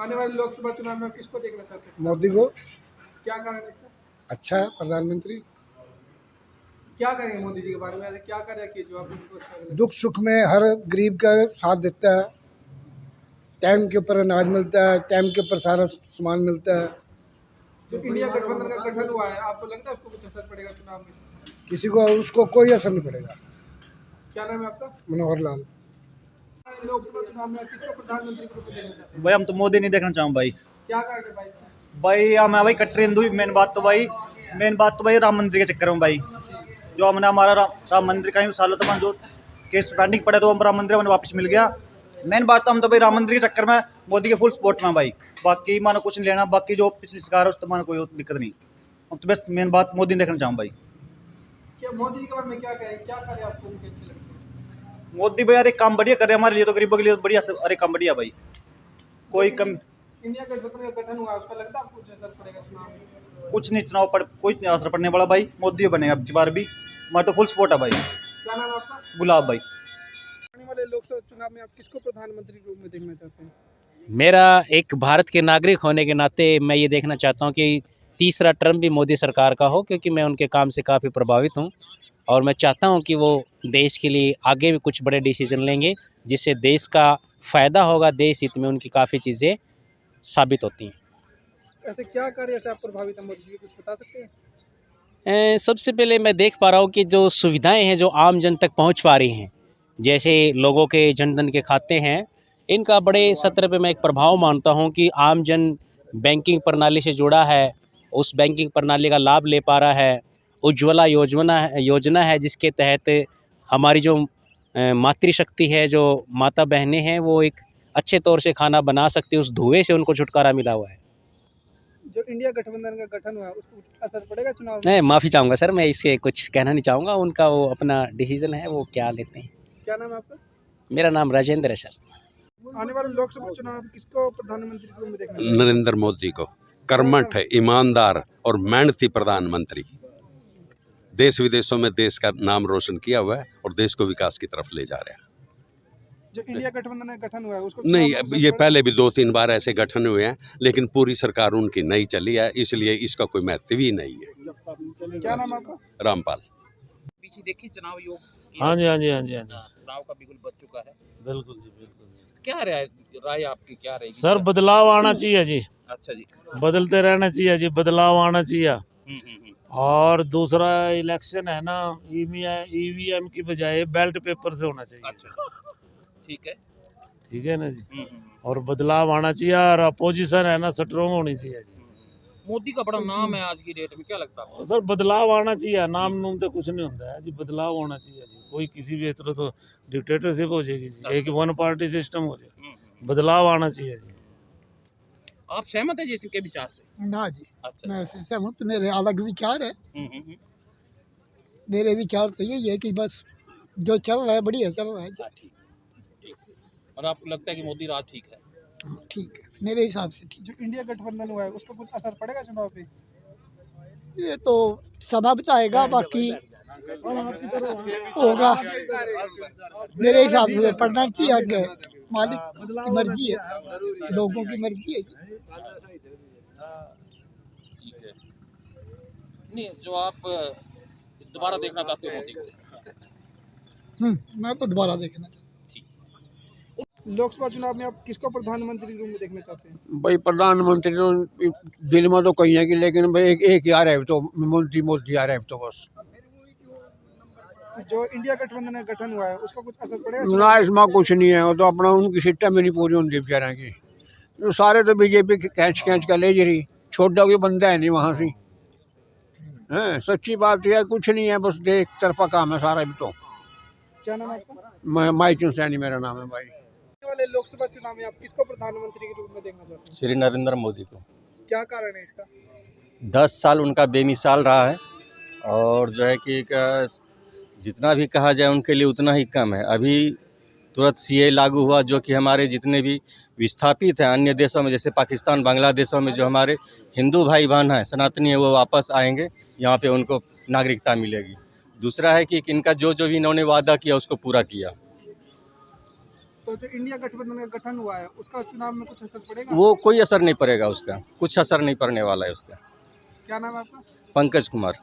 आने वाले लोकसभा चुनाव में आप किसको देखना चाहते हैं? मोदी को। क्या कारण है सर? अच्छा है प्रधानमंत्री। क्या करेंगे मोदी जी के बारे में, ऐसे क्या कार्य किए जो आप उनको अच्छा लगे? दुख सुख में हर गरीब का साथ देता है, टाइम के ऊपर अनाज मिलता है, टाइम के ऊपर सारा सामान मिलता है। जो इंडिया गठबंधन का गठन हुआ है, आपको लगता है उसको कुछ असर पड़ेगा चुनाव में? किसी को उसको कोई असर नहीं पड़ेगा। क्या नाम है आपका? मनोहर लाल। लोकसभा चुनाव में आप किसको प्रधानमंत्री के रूप में देखना चाहते हैं? भाई हम तो मोदी नहीं देखना चाहूँ भाई। क्या कारण है भाई इसका? भाई हम भाई कट्टर हिंदू। मेन बात तो भाई राम मंदिर के चक्कर में भाई, जो हमने हमारा राम मंदिर कई सालों तक जो केस पेंडिंग पड़े तो हम राम मंदिर हमें वापस मिल गया। मेन बात तो हम तो भाई राम मंदिर के चक्कर में मोदी के फुल सपोर्ट में भाई। बाकी मानो कुछ नहीं लेना, बाकी जो पिछली सरकार है उससे मानो कोई दिक्कत नहीं। हम तो बस मेन बात मोदी देखना चाहूँ भाई। क्या मोदी जी के बारे में क्या कहें, क्या कार्य आपको उनके अच्छे लगते हैं? मोदी भाई यार एक काम बढ़िया कर रहे हैं हमारे लिए, तो गरीबों के लिए बढ़िया। अरे काम बढ़िया भाई, कोई कम इंडिया गठबंधन का गठन हुआ है, उसका लगता है आपको कुछ असर पड़ेगा चुनाव में? कुछ नहीं, चुनाव पर कोई नहीं असर पड़ने वाला भाई। मोदी बनेगा अब की बार भी, हमारा तो फुल सपोर्ट है भाई। क्या नाम है आपका? गुलाब भाई। आने वाले लोकसभा चुनाव में आप किसको प्रधानमंत्री के रूप में देखना चाहते हैं? मेरा एक भारत के नागरिक होने के नाते मैं ये देखना चाहता हूँ कि तीसरा टर्म भी मोदी सरकार का हो, क्योंकि मैं उनके काम से काफ़ी प्रभावित हूँ और मैं चाहता हूँ कि वो देश के लिए आगे भी कुछ बड़े डिसीजन लेंगे जिससे देश का फ़ायदा होगा। देश हित में उनकी काफ़ी चीज़ें साबित होती हैं। ऐसे क्या कार्य से आप प्रभावित हैं मोदी जी के, कुछ बता सकते हैं? सबसे पहले मैं देख पा रहा हूँ कि जो सुविधाएं हैं जो आम जन तक पहुँच पा रही हैं, जैसे लोगों के जनधन के खाते हैं, इनका बड़े सत्र पे मैं एक प्रभाव मानता हूँ कि आम जन बैंकिंग प्रणाली से जुड़ा है, उस बैंकिंग प्रणाली का लाभ ले पा रहा है। उज्ज्वला योजना है जिसके तहत हमारी जो मातृशक्ति है, जो माता बहनें हैं, वो एक अच्छे तौर से खाना बना सकती है, उस धुएं से उनको छुटकारा मिला हुआ है। जो इंडिया गठबंधन का गठन हुआ है, उसको कुछ असर पड़ेगा चुनाव में? मैं माफ़ी चाहूँगा सर, मैं इससे कुछ कहना नहीं चाहूँगा, उनका वो अपना डिसीजन है, वो क्या लेते हैं। क्या नाम है आपका? मेरा नाम राजेंद्र है सर। आने वाले लोकसभा चुनाव में किसको प्रधानमंत्री के रूप में देखना चाहते हैं? नरेंद्र मोदी को। कर्मठ है, ईमानदार और मेहनती प्रधानमंत्री। देश विदेशों में देश का नाम रोशन किया हुआ है और देश को विकास की तरफ ले जा रहे हैं। जो इंडिया गठबंधन का गठन हुआ है, उसको नहीं, चुनाव में ये असर पहले भी 2-3 बार ऐसे गठन हुए हैं, लेकिन पूरी सरकार उनकी नहीं चली है, इसलिए इसका कोई महत्व ही नहीं है। पड़ेगा? क्या नाम है आपका? रामपाल। पीछे देखिए चुनाव योग हाँ जी, हाँ जी, हाँ जी, हाँ जी, चुनाव का बिल्कुल बच चुका है। बिल्कुल जी, बिल्कुल जी। क्या राय आपकी क्या रहेगी? सर बदलाव आना चाहिए जी, अच्छा जी। बदलते रहना चाहिए जी, बदलाव आना चाहिए। हम्म। और दूसरा इलेक्शन है ना, ईवीएम की बजाय बैलेट पेपर से होना चाहिए। अच्छा, ठीक है। ठीक है ना जी। हम्म। और बदलाव आना चाहिए और अपोजिशन है ना स्ट्रॉन्ग होनी चाहिए जी। मोदी का बड़ा नाम है आज की डेट में, क्या लगता है? और सर बदलाव आना चाहिए, नाम नूम तो कुछ नहीं होता है जी, बदलाव होना चाहिए जी। कोई किसी भी तरह तो डिक्टेटरशिप हो जाएगी जी, एक वन पार्टी सिस्टम हो जाएगा, बदलाव आना चाहिए जी। आप सहमत है जी इनके विचार से? ना जी, अच्छा। मैं सहमत, मेरे अलग विचार है। हम्म। मेरे विचार तो यही है कि बस जो चल रहा है बढ़िया चल रहा है जी। ठीक। और आपको लगता है कि मोदी राज ठीक है? ठीक है, मेरे हिसाब से ठीक। जो इंडिया गठबंधन हुआ है, उसको कुछ असर पड़ेगा चुनाव पे? ये तो समय बताएगा, बाकी होगा। मेरे हिसाब से पढ़ना चाहिए, आगे मालिक की मर्जी है, लोगों की मर्जी है। ठीक है। नहीं, जो आप दोबारा देखना चाहते हो मोदी को? मैं तो दोबारा देखना चाहता हूँ। लोकसभा चुनाव में आप किसको प्रधानमंत्री के रूप में देखना चाहते हैं? भाई प्रधानमंत्री तो दिल में तो कहीं है कि, लेकिन भाई एक ही आ रहा है तो मोदी आ रहा है तो बस। जो इंडिया गठबंधन का गठन हुआ है, उसका कुछ असर पड़ेगा ना चुनाव में? इसमें कुछ नहीं है, वो तो अपना उनकी सिस्टम में नहीं पूरी होती बेचारा की। तो सारे तो बीजेपी खींच कर ले जा रही, छोटा कोई बंदा है नहीं वहाँ से। हैं, सच्ची बात है, कुछ नहीं है, बस एक तरफा काम है सारा भी। तो क्या नाम है आपका? माइचुन सैनी मेरा नाम है भाई। आने वाले लोकसभा चुनाव में आप किसको प्रधानमंत्री के रूप में देखना चाहते हैं? श्री नरेंद्र मोदी को। क्या कारण है इसका? 10 साल उनका बेमिसाल रहा है और जो है कि जितना भी कहा जाए उनके लिए उतना ही कम है। अभी तुरंत सीए लागू हुआ, जो कि हमारे जितने भी विस्थापित हैं अन्य देशों में, जैसे पाकिस्तान, बांग्लादेशों में, जो हमारे हिंदू भाई बहन हैं, सनातनी है, वो वापस आएंगे, यहाँ पे उनको नागरिकता मिलेगी। दूसरा है कि इनका जो भी इन्होंने वादा किया उसको पूरा किया। तो जो इंडिया गठबंधन का गठन हुआ है उसका चुनाव में कुछ असर पड़ेगा? वो कोई असर नहीं पड़ेगा उसका, कुछ असर नहीं पड़ने वाला है उसका। क्या नाम है आपका? पंकज कुमार।